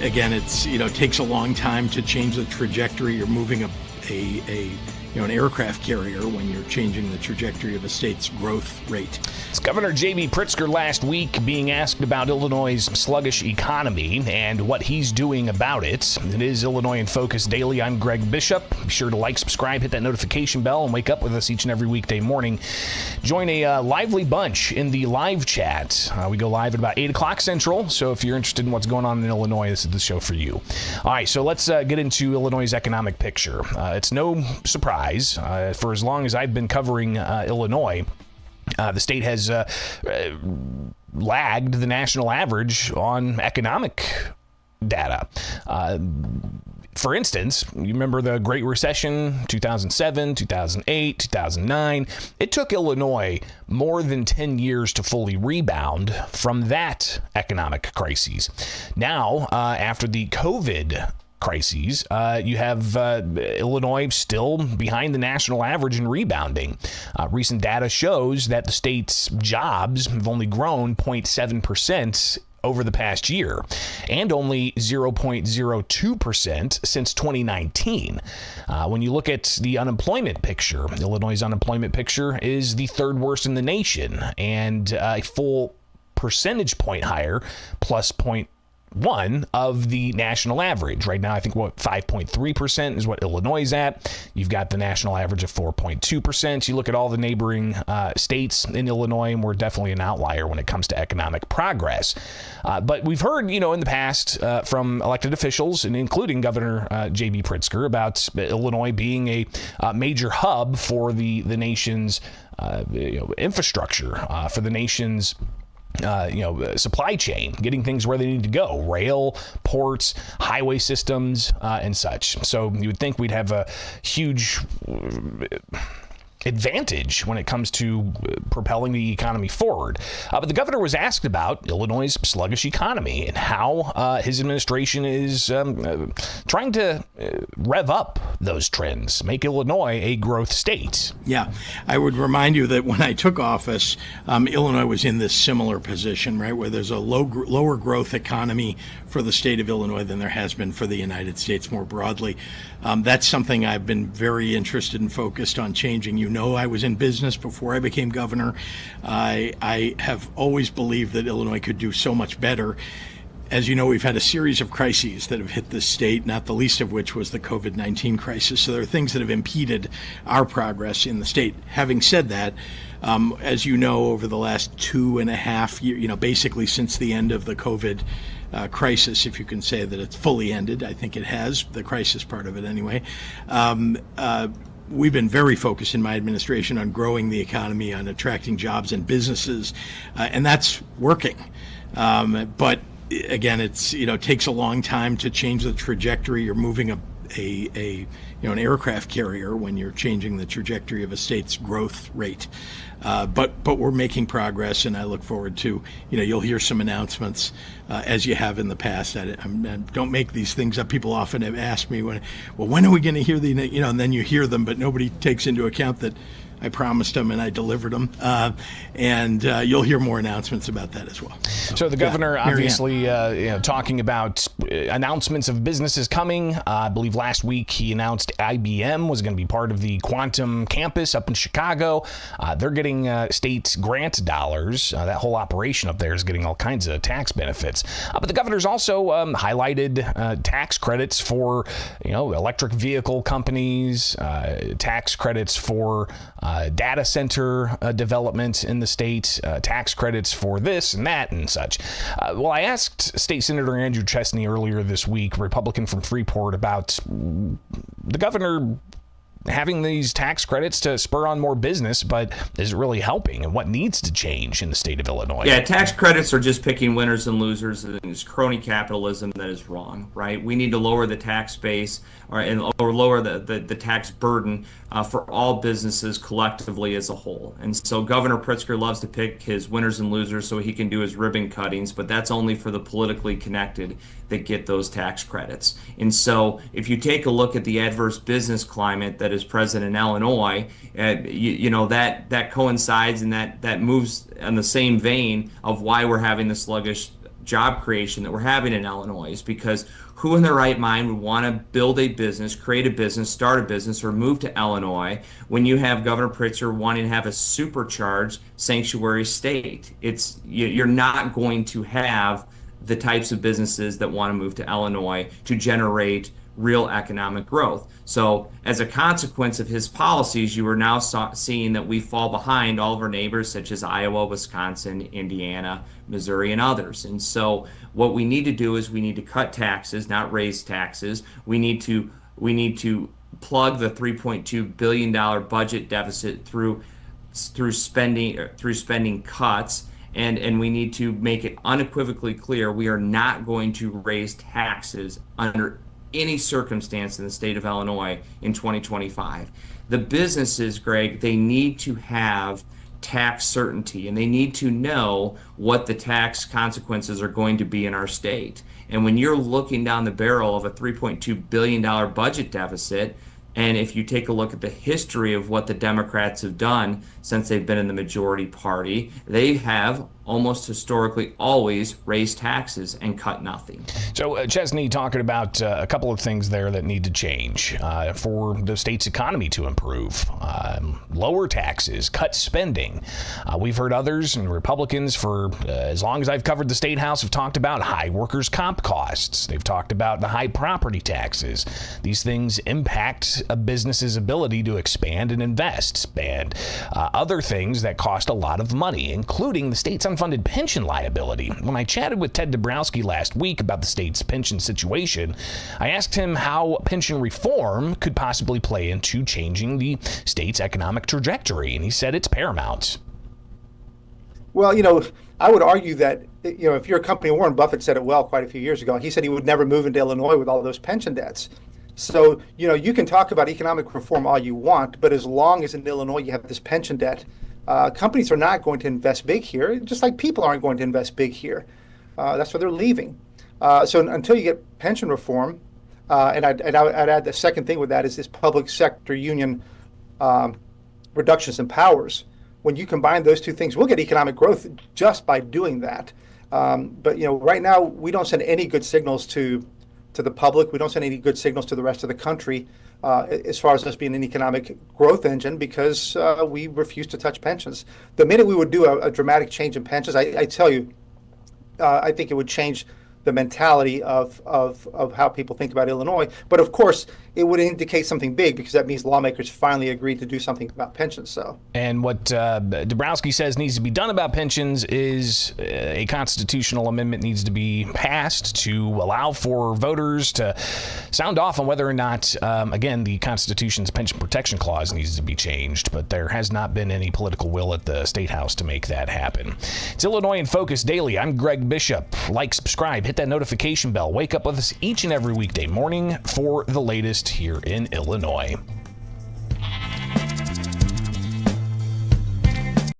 again, it's, takes a long time to change the trajectory. You're moving an aircraft carrier when you're changing the trajectory of a state's growth rate. It's Governor J.B. Pritzker last week being asked about Illinois' sluggish economy and what he's doing about it. It is Illinois in Focus Daily. I'm Greg Bishop. Be sure to like, subscribe, hit that notification bell, and wake up with us each and every weekday morning. Join a lively bunch in the live chat. We go live at about 8 o'clock Central, so if you're interested in what's going on in Illinois, this is the show for you. All right, so let's get into Illinois' economic picture. It's no surprise. For as long as I've been covering Illinois, the state has lagged the national average on economic data. For instance, you remember the Great Recession, 2007, 2008, 2009. It took Illinois more than 10 years to fully rebound from that economic crisis. Now, after the COVID crises, you have Illinois still behind the national average in rebounding. Recent data shows that the state's jobs have only grown 0.7% over the past year, and only 0.02% since 2019. When you look at the unemployment picture, Illinois' unemployment picture is the third worst in the nation, and a full percentage point higher, plus 0.1 of the national average. Right now, I think 5.3% is what Illinois is at. You've got the national average of 4.2%. You look at all the neighboring states in Illinois, and we're definitely an outlier when it comes to economic progress. But we've heard, in the past from elected officials, and including Governor J.B. Pritzker, about Illinois being a major hub for the nation's infrastructure, for the nation's supply chain, getting things where they need to go, rail, ports, highway systems, and such. So you would think we'd have a huge advantage when it comes to propelling the economy forward. But the governor was asked about Illinois' sluggish economy and how his administration is trying to rev up those trends, make Illinois a growth state. Yeah, I would remind you that when I took office, Illinois was in this similar position, right, where there's a lower growth economy for the state of Illinois than there has been for the United States more broadly. That's something I've been very interested and focused on changing. I was in business before I became governor. I have always believed that Illinois could do so much better. As you know, we've had a series of crises that have hit this state, not the least of which was the COVID-19 crisis. So there are things that have impeded our progress in the state. Having said that, as you know, over the last 2.5 years, basically since the end of the COVID crisis, if you can say that it's fully ended, I think it has, the crisis part of it anyway. We've been very focused in my administration on growing the economy, on attracting jobs and businesses, and that's working. But again, it's takes a long time to change the trajectory. You're moving an aircraft carrier when you're changing the trajectory of a state's growth rate. But we're making progress, and I look forward to, you'll hear some announcements as you have in the past. I don't make these things up. People often have asked me, when are we going to hear and then you hear them, but nobody takes into account that I promised them and I delivered them. And you'll hear more announcements about that as well. So the governor obviously talking about announcements of businesses coming. I believe last week he announced IBM was going to be part of the quantum campus up in Chicago. They're getting state grant dollars. That whole operation up there is getting all kinds of tax benefits. But the governor's also highlighted tax credits for electric vehicle companies, tax credits for data center development in the state, tax credits for this and that and such. Well, I asked State Senator Andrew Chesney earlier this week, Republican from Freeport, about the governor having these tax credits to spur on more business, but is it really helping, and what needs to change in the state of Illinois? Yeah, tax credits are just picking winners and losers, and it's crony capitalism that is wrong, right? We need to lower the tax base or lower the tax burden for all businesses collectively as a whole. And so Governor Pritzker loves to pick his winners and losers so he can do his ribbon cuttings, but that's only for the politically connected that get those tax credits. And so if you take a look at the adverse business climate that is present in Illinois, that coincides and that moves in the same vein of why we're having the sluggish job creation that we're having in Illinois is because who in their right mind would want to build a business, create a business, start a business, or move to Illinois when you have Governor Pritzker wanting to have a supercharged sanctuary state? You're not going to have the types of businesses that want to move to Illinois to generate real economic growth. So as a consequence of his policies, you are now seeing that we fall behind all of our neighbors such as Iowa, Wisconsin, Indiana, Missouri, and others. And so what we need to do is we need to cut taxes, not raise taxes. We need to plug the $3.2 billion budget deficit through spending cuts. And we need to make it unequivocally clear we are not going to raise taxes under any circumstance in the state of Illinois in 2025. The businesses, Greg, they need to have tax certainty, and they need to know what the tax consequences are going to be in our state. And when you're looking down the barrel of a $3.2 billion budget deficit, and if you take a look at the history of what the Democrats have done since they've been in the majority party, they have almost historically always raised taxes and cut nothing. So, Chesney, talking about a couple of things there that need to change for the state's economy to improve. Lower taxes, cut spending. We've heard others and Republicans for as long as I've covered the state house have talked about high workers' comp costs. They've talked about the high property taxes. These things impact a business's ability to expand and invest, and other things that cost a lot of money, including the state's unfunded pension liability. When I chatted with Ted Dabrowski last week about the state's pension situation, I asked him how pension reform could possibly play into changing the state's economic trajectory, and he said it's paramount. Well, I would argue that, if you're a company, Warren Buffett said it well quite a few years ago. He said he would never move into Illinois with all those pension debts. So, you can talk about economic reform all you want, but as long as in Illinois you have this pension debt, companies are not going to invest big here, just like people aren't going to invest big here. That's why they're leaving. So until you get pension reform, and I'd add the second thing with that is this public sector union reductions in powers. When you combine those two things, we'll get economic growth just by doing that. But right now we don't send any good signals to the public. We don't send any good signals to the rest of the country as far as us being an economic growth engine, because we refuse to touch pensions. The minute we would do a dramatic change in pensions, I tell you, I think it would change the mentality of how people think about Illinois. But of course, it would indicate something big, because that means lawmakers finally agreed to do something about pensions. So, and what Dabrowski says needs to be done about pensions is a constitutional amendment needs to be passed to allow for voters to sound off on whether or not, again, the Constitution's pension protection clause needs to be changed. But there has not been any political will at the State House to make that happen. It's Illinois in Focus Daily. I'm Greg Bishop. Like, subscribe, hit that notification bell. Wake up with us each and every weekday morning for the latest here in Illinois.